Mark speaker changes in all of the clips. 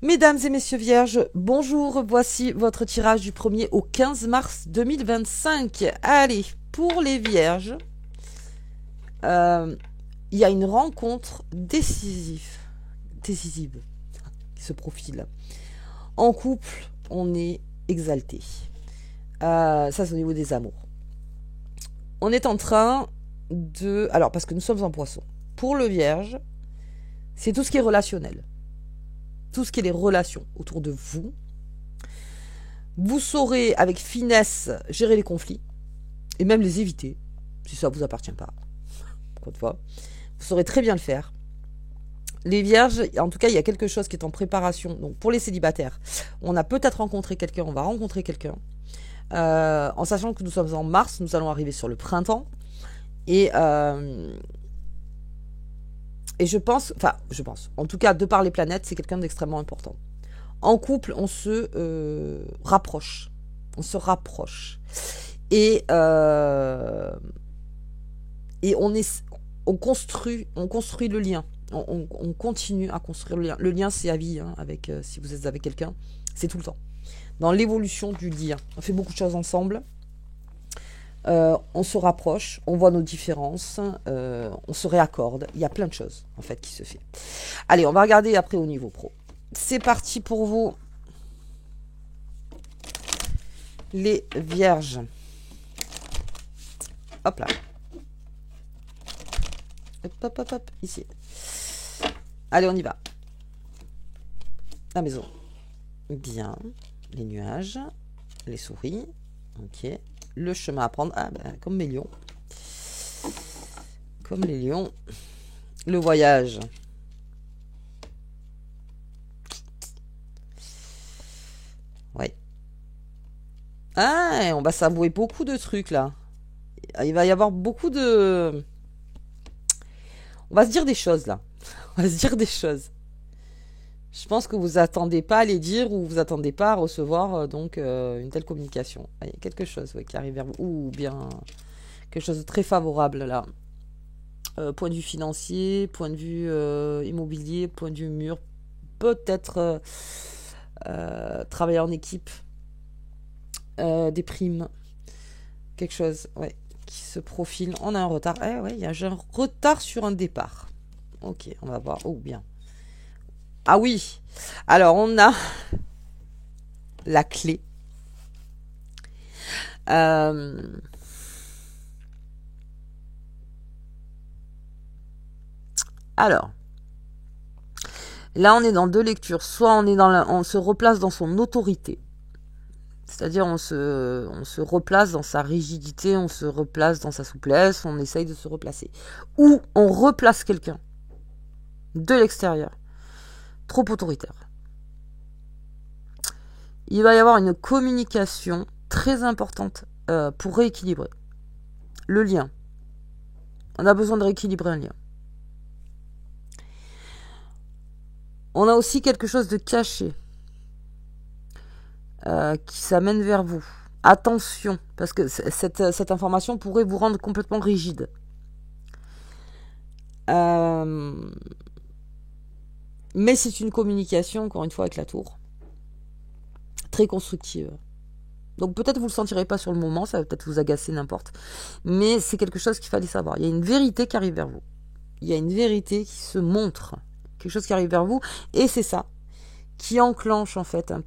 Speaker 1: Mesdames et messieurs vierges, bonjour, voici votre tirage du 1er au 15 mars 2025. Allez, pour les vierges, il y a une rencontre décisive qui se profile. En couple, on est exalté. Ça, c'est au niveau des amours. On est en train de... Alors, parce que nous sommes en poisson. Pour le vierge, c'est tout ce qui est relationnel. Tout ce qui est les relations autour de vous. Vous saurez avec finesse gérer les conflits et même les éviter si ça ne vous appartient pas. Encore une fois, vous saurez très bien le faire. Les vierges, en tout cas, il y a quelque chose qui est en préparation. Donc pour les célibataires, on a peut-être rencontré quelqu'un, on va rencontrer quelqu'un. En sachant que nous sommes en mars, nous allons arriver sur le printemps. Et je pense, en tout cas, de par les planètes, c'est quelqu'un d'extrêmement important. En couple, on se rapproche. On se rapproche. Et on construit le lien. On continue à construire le lien. Le lien, c'est à vie, hein, avec, si vous êtes avec quelqu'un. C'est tout le temps. Dans l'évolution du lien. On fait beaucoup de choses ensemble. On se rapproche, on voit nos différences, on se réaccorde. Il y a plein de choses, en fait, qui se fait. Allez, on va regarder après au niveau pro. C'est parti pour vous, les vierges. Hop là. Hop, ici. Allez, on y va. La maison. Bien. Les nuages. Les souris. Ok. Le chemin à prendre. Ah, ben, comme mes lions. Comme les lions. Le voyage. Ouais. Ah, on va s'avouer beaucoup de trucs, là. Il va y avoir beaucoup de... On va se dire des choses, là. On va se dire des choses. Je pense que vous attendez pas à les dire ou vous attendez pas à recevoir une telle communication. Il y a quelque chose qui arrive vers vous. Ou bien quelque chose de très favorable, là. Point de vue financier, point de vue immobilier, point de vue mur. Peut-être travailler en équipe. Des primes. Quelque chose, ouais, qui se profile. On a un retard. Il y a un retard sur un départ. Ok, on va voir. Oh, bien. Ah oui. Alors, on a la clé. Alors, là, on est dans deux lectures. Soit on se replace dans son autorité. C'est-à-dire, on se replace dans sa rigidité, on se replace dans sa souplesse, on essaye de se replacer. Ou on replace quelqu'un de l'extérieur, trop autoritaire. Il va y avoir une communication très importante pour rééquilibrer le lien. On a besoin de rééquilibrer un lien. On a aussi quelque chose de caché qui s'amène vers vous. Attention, parce que cette information pourrait vous rendre complètement rigide. Mais c'est une communication, encore une fois, avec la tour. Très constructive. Donc peut-être vous ne le sentirez pas sur le moment, ça va peut-être vous agacer n'importe. Mais c'est quelque chose qu'il fallait savoir. Il y a une vérité qui arrive vers vous. Il y a une vérité qui se montre. Quelque chose qui arrive vers vous. Et c'est ça qui enclenche en fait un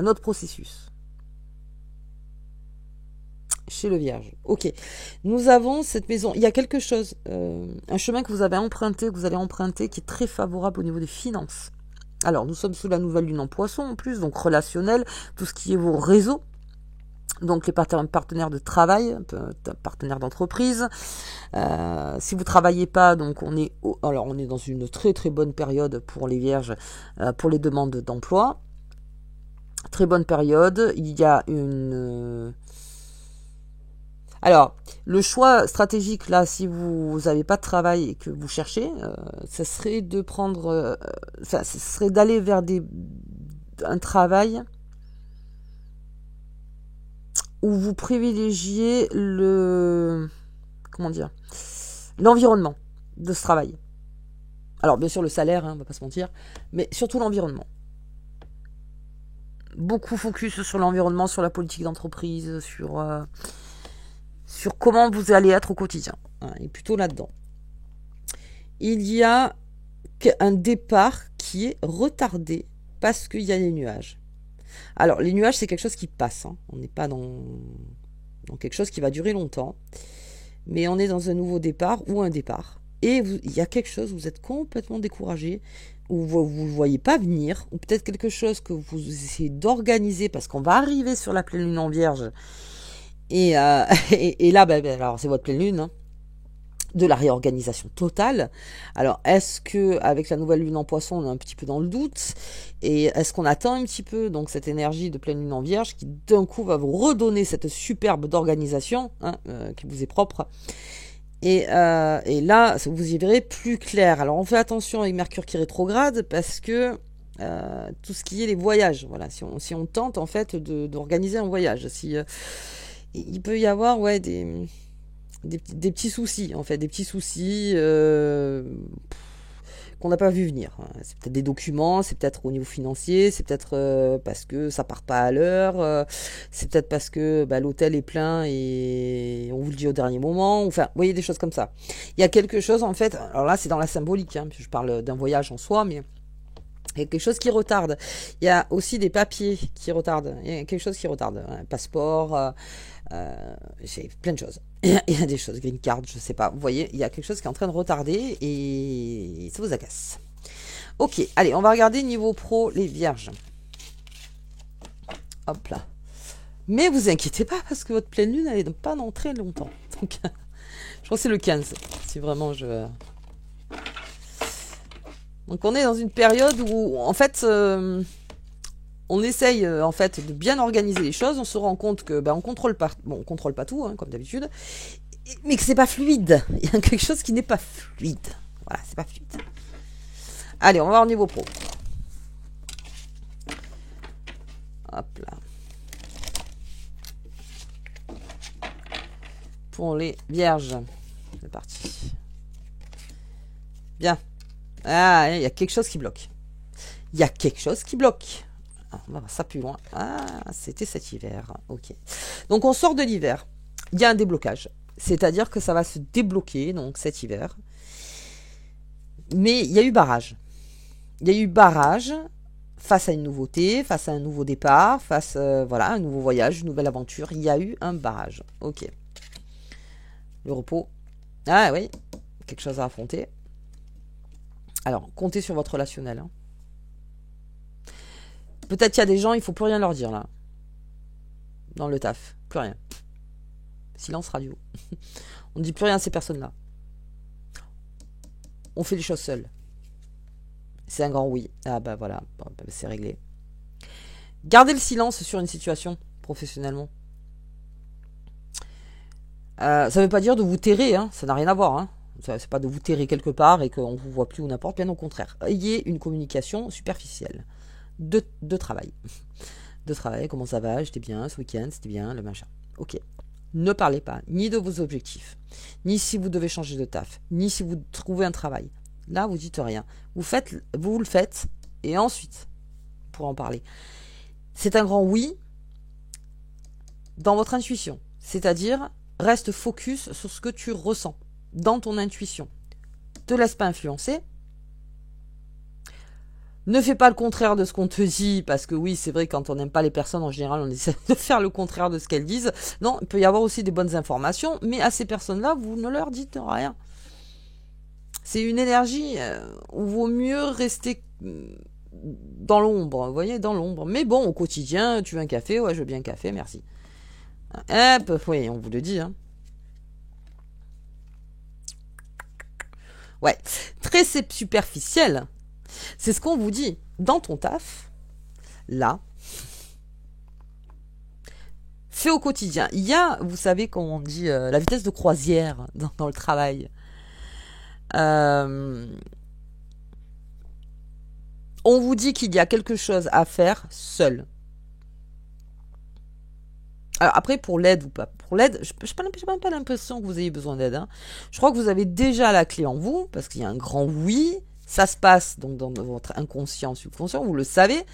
Speaker 1: autre processus. Chez le Vierge. Ok. Nous avons cette maison. Il y a quelque chose, un chemin que vous avez emprunté, que vous allez emprunter, qui est très favorable au niveau des finances. Alors, nous sommes sous la nouvelle lune en poisson en plus, donc relationnel, tout ce qui est vos réseaux, donc les partenaires de travail, partenaires d'entreprise. Si vous travaillez pas, donc on est dans une très très bonne période pour les vierges, pour les demandes d'emploi. Très bonne période. Il y a alors, le choix stratégique, là, si vous n'avez pas de travail et que vous cherchez, ça serait de prendre... ce serait d'aller vers un travail où vous privilégiez l'environnement de ce travail. Alors bien sûr le salaire, hein, on va pas se mentir, mais surtout l'environnement. Beaucoup focus sur l'environnement, sur la politique d'entreprise, sur comment vous allez être au quotidien. Hein, et plutôt là-dedans. Il y a un départ qui est retardé parce qu'il y a des nuages. Alors les nuages c'est quelque chose qui passe, hein. On n'est pas dans quelque chose qui va durer longtemps, mais on est dans un nouveau départ ou un départ. Et il y a quelque chose, vous êtes complètement découragé, ou vous ne voyez pas venir, ou peut-être quelque chose que vous essayez d'organiser parce qu'on va arriver sur la pleine lune en vierge. Et là, alors c'est votre pleine lune, hein, de la réorganisation totale. Alors, est-ce que avec la nouvelle lune en poisson, on est un petit peu dans le doute? Et est-ce qu'on attend un petit peu donc cette énergie de pleine lune en vierge qui d'un coup va vous redonner cette superbe d'organisation, hein, qui vous est propre? Et là, vous y verrez plus clair. Alors, on fait attention avec Mercure qui rétrograde parce que tout ce qui est les voyages, voilà, si on tente en fait d'organiser un voyage, il peut y avoir des petits soucis, en fait, des petits soucis qu'on n'a pas vu venir. C'est peut-être des documents, c'est peut-être au niveau financier, c'est peut-être parce que ça part pas à l'heure, c'est peut-être parce que l'hôtel est plein et on vous le dit au dernier moment. Enfin, vous voyez, des choses comme ça. Il y a quelque chose, en fait, alors là, c'est dans la symbolique, hein, je parle d'un voyage en soi, mais il y a quelque chose qui retarde. Il y a aussi des papiers qui retardent. Il y a quelque chose qui retarde. Un passeport, c'est plein de choses. Il y a des choses, green card, je sais pas. Vous voyez, il y a quelque chose qui est en train de retarder et ça vous agace. Ok, allez, on va regarder niveau pro les vierges. Hop là. Mais vous inquiétez pas parce que votre pleine lune, elle est pas dans très longtemps. Donc, je crois que c'est le 15. Si vraiment je... Donc on est dans une période où en fait on essaye en fait de bien organiser les choses, on se rend compte que on contrôle pas tout, hein, comme d'habitude, mais que c'est pas fluide. Il y a quelque chose qui n'est pas fluide. Voilà, c'est pas fluide. Allez, on va voir au niveau pro. Hop là. Pour les vierges. C'est parti. Bien. Ah, il y a quelque chose qui bloque. Il y a quelque chose qui bloque. Ah, on va voir ça plus loin. Ah, c'était cet hiver. Ok. Donc, on sort de l'hiver. Il y a un déblocage. C'est-à-dire que ça va se débloquer, donc, cet hiver. Mais il y a eu barrage. Il y a eu barrage face à une nouveauté, face à un nouveau départ, face voilà, un nouveau voyage, une nouvelle aventure. Il y a eu un barrage. Ok. Le repos. Ah oui, quelque chose à affronter. Alors, comptez sur votre relationnel. Hein. Peut-être qu'il y a des gens, il ne faut plus rien leur dire, là. Dans le taf. Plus rien. Silence radio. On ne dit plus rien à ces personnes-là. On fait les choses seules. C'est un grand oui. Ah bah voilà, c'est réglé. Gardez le silence sur une situation, professionnellement. Ça ne veut pas dire de vous terrer, hein. Ça n'a rien à voir, hein. C'est pas de vous terrer quelque part et qu'on vous voit plus ou n'importe, bien au contraire. Ayez une communication superficielle de travail. De travail, comment ça va, j'étais bien ce week-end, c'était bien, le machin. Ok. Ne parlez pas ni de vos objectifs, ni si vous devez changer de taf, ni si vous trouvez un travail. Là, vous dites rien. Vous le faites, et ensuite, pour en parler. C'est un grand oui dans votre intuition. C'est-à-dire, reste focus sur ce que tu ressens dans ton intuition. Te laisse pas influencer. Ne fais pas le contraire de ce qu'on te dit, parce que oui, c'est vrai, quand on n'aime pas les personnes, en général, on essaie de faire le contraire de ce qu'elles disent. Non, il peut y avoir aussi des bonnes informations, mais à ces personnes-là, vous ne leur dites rien. C'est une énergie où il vaut mieux rester dans l'ombre, vous voyez, dans l'ombre. Mais bon, au quotidien, tu veux un café? Ouais, je veux bien un café, merci. Hop, oui, on vous le dit, hein. Ouais, très superficiel. C'est ce qu'on vous dit. Dans ton taf, là, fais au quotidien. Il y a, vous savez, comment on dit, la vitesse de croisière dans le travail. On vous dit qu'il y a quelque chose à faire seul. Alors après, pour l'aide ou pas, pour l'aide, je n'ai pas l'impression que vous ayez besoin d'aide. Hein. Je crois que vous avez déjà la clé en vous, parce qu'il y a un grand oui, Ça se passe donc dans votre inconscient, subconscient, vous le savez,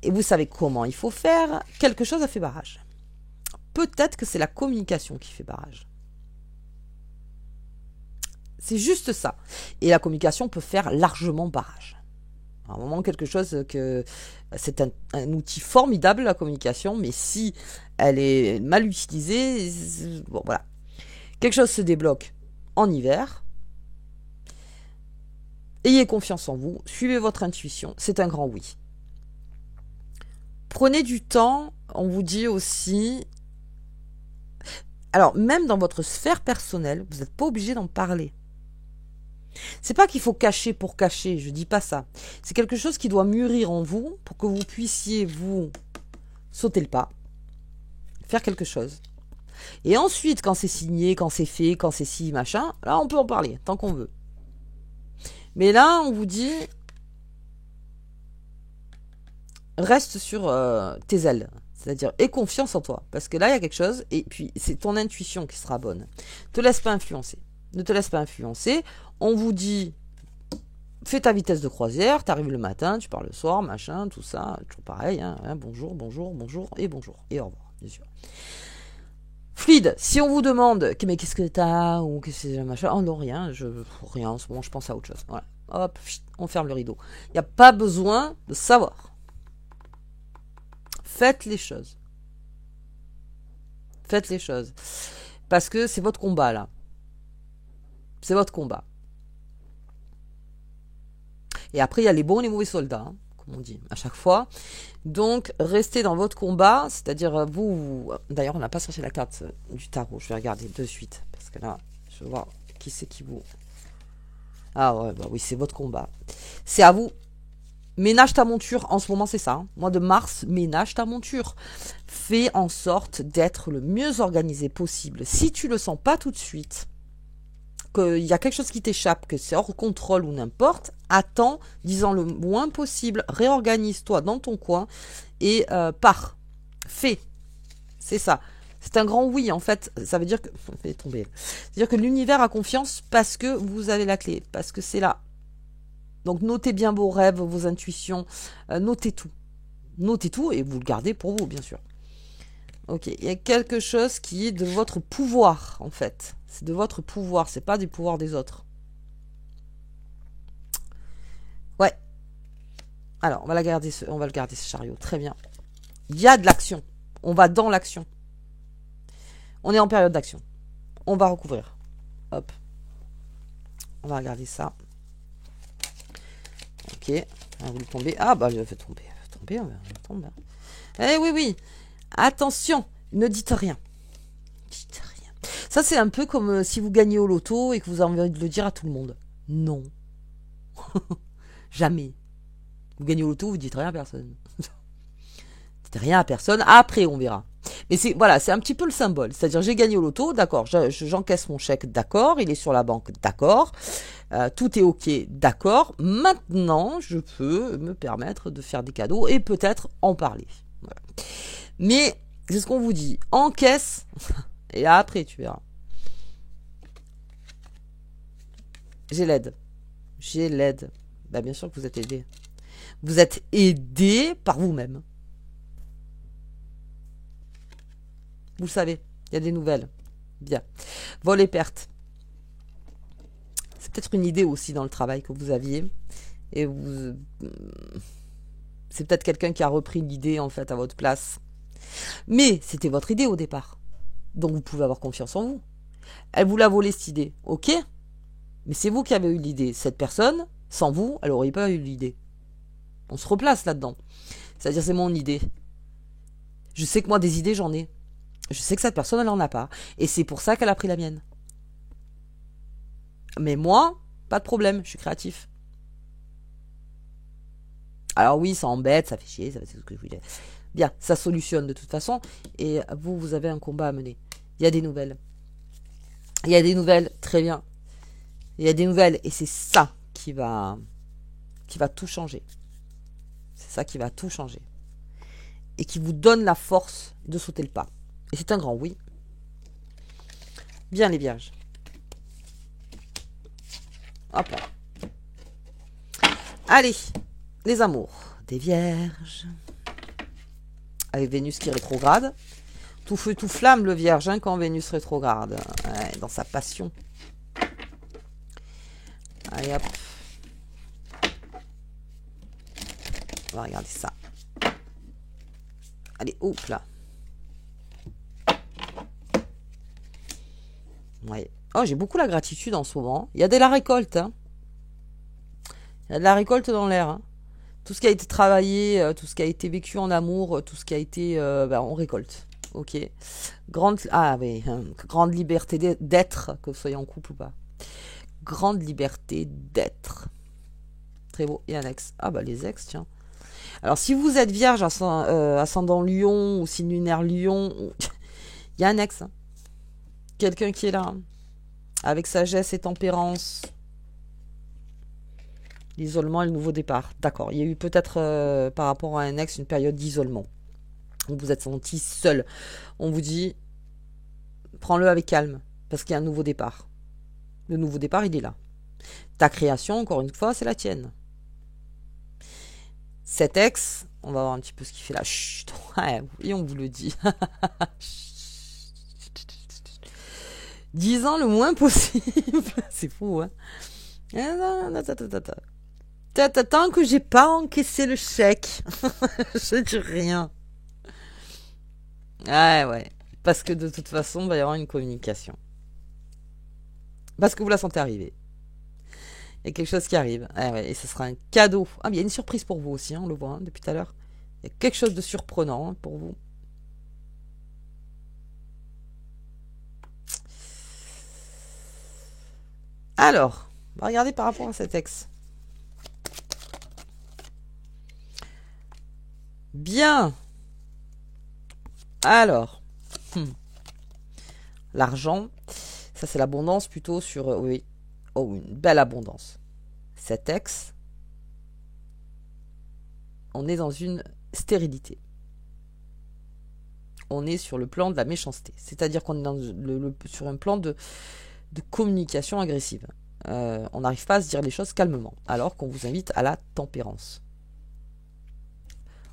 Speaker 1: et vous savez comment il faut faire. Quelque chose a fait barrage. Peut-être que c'est la communication qui fait barrage. C'est juste ça. Et la communication peut faire largement barrage. À un moment, quelque chose que... C'est un outil formidable, la communication, mais si elle est mal utilisée, bon, voilà. Quelque chose se débloque en hiver. Ayez confiance en vous, suivez votre intuition, c'est un grand oui. Prenez du temps, on vous dit aussi... Alors, même dans votre sphère personnelle, vous n'êtes pas obligé d'en parler. C'est pas qu'il faut cacher pour cacher, je dis pas ça. C'est quelque chose qui doit mûrir en vous pour que vous puissiez vous sauter le pas, faire quelque chose. Et ensuite, quand c'est signé, quand c'est fait, quand c'est ci, machin, là on peut en parler, tant qu'on veut. Mais là, on vous dit, reste sur tes ailes. C'est-à-dire, aie confiance en toi. Parce que là, il y a quelque chose, et puis c'est ton intuition qui sera bonne. Ne te laisse pas influencer. Ne te laisse pas influencer. On vous dit, fais ta vitesse de croisière, t'arrives le matin, tu pars le soir, machin, tout ça, toujours pareil, hein, bonjour, bonjour, bonjour, et au revoir, bien sûr. Fluide, si on vous demande, mais qu'est-ce que t'as, ou qu'est-ce que c'est, machin, oh non, rien, rien, en ce moment, je pense à autre chose. Voilà, hop, on ferme le rideau. Il n'y a pas besoin de savoir. Faites les choses. Faites les choses. Parce que c'est votre combat, là. C'est votre combat. Et après, il y a les bons et les mauvais soldats, hein, comme on dit, à chaque fois. Donc, restez dans votre combat, c'est-à-dire vous... D'ailleurs, on n'a pas sorti la carte du tarot, je vais regarder de suite, parce que là, je vais voir qui c'est qui vous... Ah ouais, bah oui, c'est votre combat. C'est à vous. Ménage ta monture, en ce moment c'est ça. Hein. Mois de mars, ménage ta monture. Fais en sorte d'être le mieux organisé possible. Si tu le sens pas tout de suite, qu'il y a quelque chose qui t'échappe, que c'est hors contrôle ou n'importe, attends, disant le moins possible, réorganise-toi dans ton coin et pars. Fais. C'est ça. C'est un grand oui, en fait. Ça veut dire que... Fais tomber. C'est-à-dire que l'univers a confiance parce que vous avez la clé, parce que c'est là. Donc notez bien vos rêves, vos intuitions, notez tout. Notez tout et vous le gardez pour vous, bien sûr. Ok, il y a quelque chose qui est de votre pouvoir, en fait. C'est de votre pouvoir, c'est pas du pouvoir des autres. Ouais. Alors, on va le garder ce chariot, très bien. Il y a de l'action. On va dans l'action. On est en période d'action. On va recouvrir. Hop. On va regarder ça. Ok, vous le tombez. Ah bah je vais tomber, on va tomber. Eh oui, oui. Attention, ne dites rien. Dites rien. Ça c'est un peu comme si vous gagnez au loto et que vous avez envie de le dire à tout le monde. Non. Jamais. Vous gagnez au loto, vous dites rien à personne. Dites rien à personne, après on verra. Mais c'est voilà, c'est un petit peu le symbole. C'est-à-dire j'ai gagné au loto, d'accord, j'encaisse mon chèque, d'accord, il est sur la banque, d'accord. Tout est ok, d'accord. Maintenant, je peux me permettre de faire des cadeaux et peut-être en parler. Voilà. Mais c'est ce qu'on vous dit. Encaisse et après tu verras. J'ai l'aide. J'ai l'aide. Bah, bien sûr que vous êtes aidé. Vous êtes aidé par vous-même. Vous le savez, il y a des nouvelles. Bien. Vol et perte. C'est peut-être une idée aussi dans le travail que vous aviez. Et vous... C'est peut-être quelqu'un qui a repris l'idée en fait à votre place. Mais c'était votre idée au départ. Donc vous pouvez avoir confiance en vous. Elle vous l'a volé cette idée, ok. Mais c'est vous qui avez eu l'idée. Cette personne, sans vous, elle n'aurait pas eu l'idée. On se replace là-dedans. C'est-à-dire c'est mon idée. Je sais que moi des idées j'en ai. Je sais que cette personne elle en a pas. Et c'est pour ça qu'elle a pris la mienne. Mais moi, pas de problème, je suis créatif. Alors oui, ça embête, ça fait chier, ça fait ce que je voulais. Bien, ça solutionne de toute façon. Et vous, vous avez un combat à mener. Il y a des nouvelles. Il y a des nouvelles, très bien. Il y a des nouvelles et c'est ça qui va tout changer. C'est ça qui va tout changer. Et qui vous donne la force de sauter le pas. Et c'est un grand oui. Bien les vierges. Hop là. Allez, les amours des vierges. Avec Vénus qui rétrograde. Tout feu, tout flamme le vierge hein, quand Vénus rétrograde. Ouais, dans sa passion. Allez hop. On va regarder ça. Allez, hop là. Ouais. Oh, j'ai beaucoup la gratitude en ce moment. Il y a de la récolte. Hein. Il y a de la récolte dans l'air. Hein. Tout ce qui a été travaillé, tout ce qui a été vécu en amour, tout ce qui a été... on récolte. Ok. Grande liberté d'être, que vous soyez en couple ou pas. Grande liberté d'être. Très beau. Et un ex. Ah bah les ex, tiens. Alors si vous êtes vierge, ascendant Lion, ou signe lunaire Lion, il y a un ex. Hein. Quelqu'un qui est là. Hein. Avec sagesse et tempérance. L'isolement et le nouveau départ. D'accord. Il y a eu peut-être par rapport à un ex une période d'isolement. Où vous êtes senti seul. On vous dit, prends-le avec calme. Parce qu'il y a un nouveau départ. Le nouveau départ, il est là. Ta création, encore une fois, c'est la tienne. Cet ex, on va voir un petit peu ce qu'il fait là. Chut, ouais, et on vous le dit. 10 ans le moins possible. C'est fou, hein. Tant que j'ai pas encaissé le chèque, je dis rien. Ouais. Parce que de toute façon, il va y avoir une communication. Parce que vous la sentez arriver. Il y a quelque chose qui arrive. Et ce sera un cadeau. Ah, mais il y a une surprise pour vous aussi, hein, on le voit hein, depuis tout à l'heure. Il y a quelque chose de surprenant hein, pour vous. Alors, on va regarder par rapport à cet ex. Bien. Alors. L'argent. Ça, c'est l'abondance plutôt sur... oui. Oh, une belle abondance. Cet ex. On est dans une stérilité. On est sur le plan de la méchanceté. C'est-à-dire qu'on est sur un plan de communication agressive. On n'arrive pas à se dire les choses calmement, alors qu'on vous invite à la tempérance.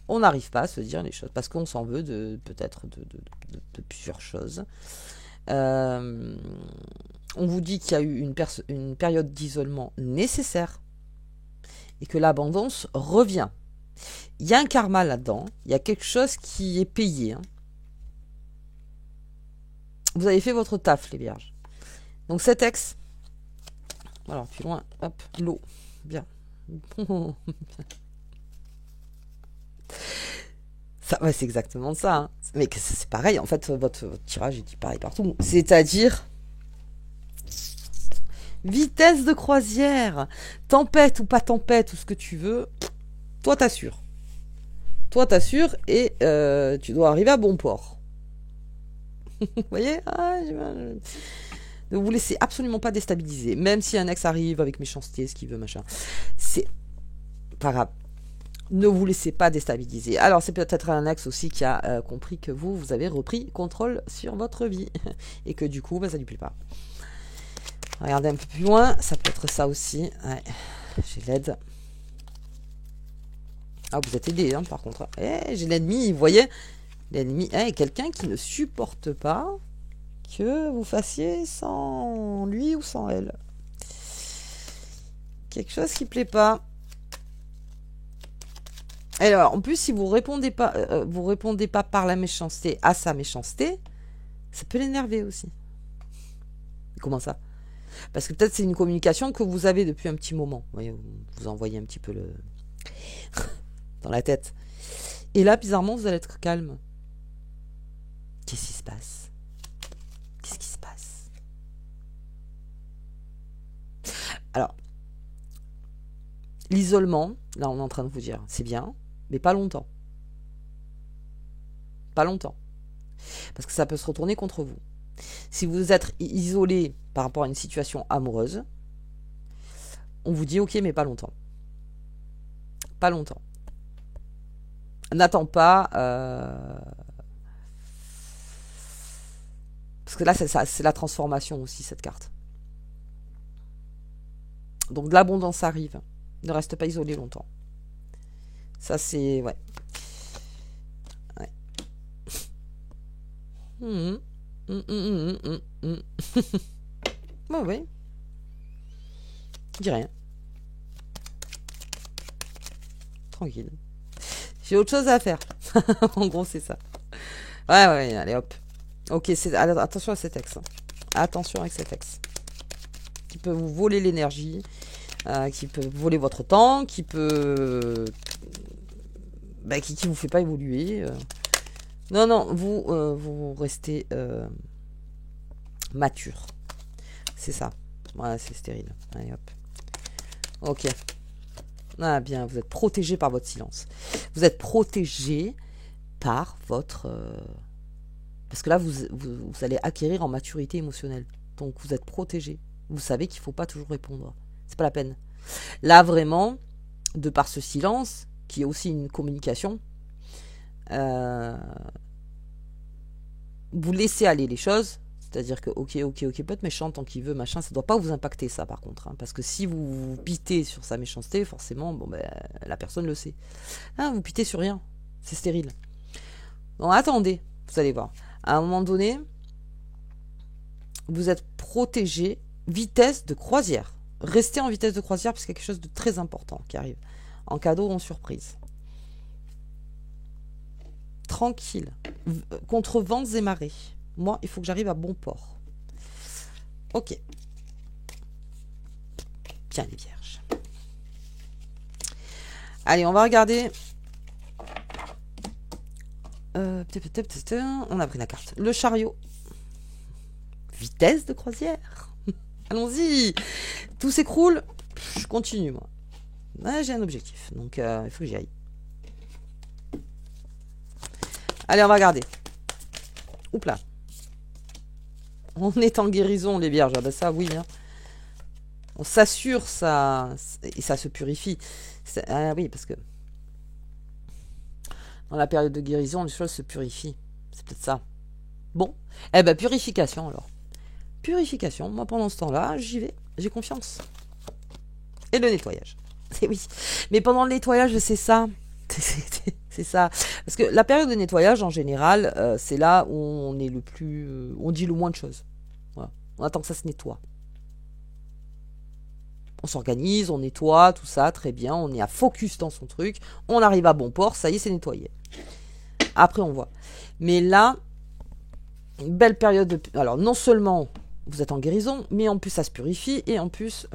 Speaker 1: On n'arrive pas à se dire les choses, parce qu'on s'en veut peut-être de plusieurs choses. On vous dit qu'il y a eu une période d'isolement nécessaire, et que l'abondance revient. Il y a un karma là-dedans, il y a quelque chose qui est payé. Hein. Vous avez fait votre taf, les vierges. Donc cet ex, alors plus loin, hop, l'eau, bien. Ça, ouais, c'est exactement ça. Hein. Mais c'est pareil, en fait, votre tirage est dit pareil partout. C'est-à-dire, vitesse de croisière, tempête ou pas tempête, ou ce que tu veux, toi t'assures. Toi t'assures et tu dois arriver à bon port. Vous voyez ne vous laissez absolument pas déstabiliser. Même si un ex arrive avec méchanceté, ce qu'il veut, machin. C'est pas grave. Ne vous laissez pas déstabiliser. Alors, c'est peut-être un ex aussi qui a compris que vous avez repris contrôle sur votre vie. Et que du coup, ça lui plaît pas. Regardez un peu plus loin. Ça peut être ça aussi. Ouais. J'ai l'aide. Ah, vous êtes aidé, hein, par contre. J'ai l'ennemi, vous voyez. L'ennemi, quelqu'un qui ne supporte pas que vous fassiez sans lui ou sans elle. Quelque chose qui plaît pas. Alors, en plus, si vous répondez pas par la méchanceté à sa méchanceté, ça peut l'énerver aussi. Comment ça? Parce que peut-être c'est une communication que vous avez depuis un petit moment. Vous voyez, vous envoyez un petit peu le dans la tête. Et là, bizarrement, vous allez être calme. Qu'est-ce qui se passe? Qu'est-ce qui se passe? Alors, l'isolement, là, on est en train de vous dire, c'est bien, mais pas longtemps. Pas longtemps. Parce que ça peut se retourner contre vous. Si vous êtes isolé par rapport à une situation amoureuse, on vous dit ok, mais pas longtemps. Pas longtemps. N'attends pas. Parce que là, c'est la transformation aussi, cette carte. Donc de l'abondance arrive. Ne reste pas isolé longtemps. Ça, c'est... Ouais. Ouais. Ouais, ouais. Je dis rien. Tranquille. J'ai autre chose à faire. En gros, c'est ça. Ouais, ouais, allez, hop. Ok, attention à cet ex. Hein. Attention avec cet ex. Qui peut vous voler l'énergie, qui peut voler votre temps, qui peut... Bah, qui vous fait pas évoluer. Non, non, vous restez mature. C'est ça. Voilà, c'est stérile. Allez, hop. Ok. Ah bien, vous êtes protégé par votre silence. Vous êtes protégé par votre... Parce que là, vous allez acquérir en maturité émotionnelle. Donc, vous êtes protégé. Vous savez qu'il ne faut pas toujours répondre. C'est pas la peine. Là, vraiment, de par ce silence, qui est aussi une communication, vous laissez aller les choses. C'est-à-dire que, ok, peut être méchant tant qu'il veut, machin, ça ne doit pas vous impacter, ça, par contre. Hein, parce que si vous pitez sur sa méchanceté, forcément, bon, ben, la personne le sait. Ah, vous pitez sur rien. C'est stérile. Donc, attendez, vous allez voir. À un moment donné, vous êtes protégé, vitesse de croisière. Restez en vitesse de croisière parce qu'il y a quelque chose de très important qui arrive. En cadeau ou en surprise. Tranquille. Contre vents et marées. Moi, il faut que j'arrive à bon port. Ok. Bien les vierges. Allez, on va regarder. On a pris la carte. Le chariot. Vitesse de croisière. Allons-y. Tout s'écroule. Je continue, moi. Ouais, j'ai un objectif. Donc, il faut que j'y aille. Allez, on va regarder. Oups là. On est en guérison, les vierges. Ah ben ça, oui. Hein. On s'assure ça. Et ça se purifie. Ah oui, parce que dans la période de guérison, les choses se purifient. C'est peut-être ça. Bon. Eh ben, purification, alors. Purification. Moi, pendant ce temps-là, j'y vais. J'ai confiance. Et le nettoyage. C'est oui. Mais pendant le nettoyage, c'est ça. C'est ça. Parce que la période de nettoyage, en général, c'est là où on est le plus... on dit le moins de choses. Voilà. On attend que ça se nettoie. On s'organise, on nettoie, tout ça, très bien. On est à focus dans son truc. On arrive à bon port, ça y est, c'est nettoyé. Après, on voit. Mais là, une belle période de... Alors, non seulement vous êtes en guérison, mais en plus, ça se purifie. Et en plus,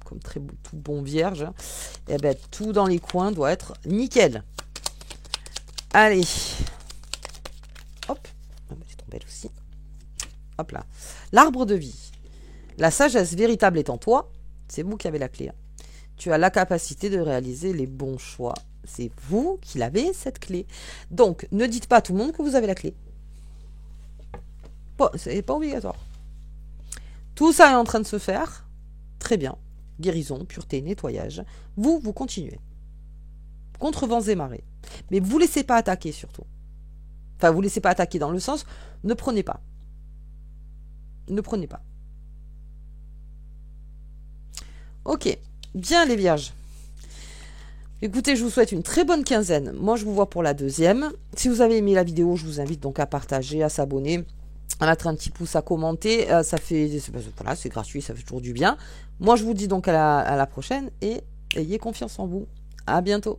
Speaker 1: comme tout bon vierge, eh ben, tout dans les coins doit être nickel. Allez. Hop. C'est trop belle aussi. Hop là. L'arbre de vie. La sagesse véritable est en toi. C'est vous qui avez la clé. Hein. Tu as la capacité de réaliser les bons choix. C'est vous qui l'avez, cette clé. Donc, ne dites pas à tout le monde que vous avez la clé. Bon, c'est pas obligatoire. Tout ça est en train de se faire. Très bien. Guérison, pureté, nettoyage. Vous continuez. Contre vents et marées. Mais vous ne laissez pas attaquer surtout. Enfin, vous ne laissez pas attaquer dans le sens, ne prenez pas. Ne prenez pas. Ok, bien les vierges. Écoutez, je vous souhaite une très bonne quinzaine. Moi, je vous vois pour la deuxième. Si vous avez aimé la vidéo, je vous invite donc à partager, à s'abonner, à mettre un petit pouce, à commenter. Ça fait, voilà, c'est gratuit, ça fait toujours du bien. Moi, je vous dis donc à la prochaine et ayez confiance en vous. À bientôt.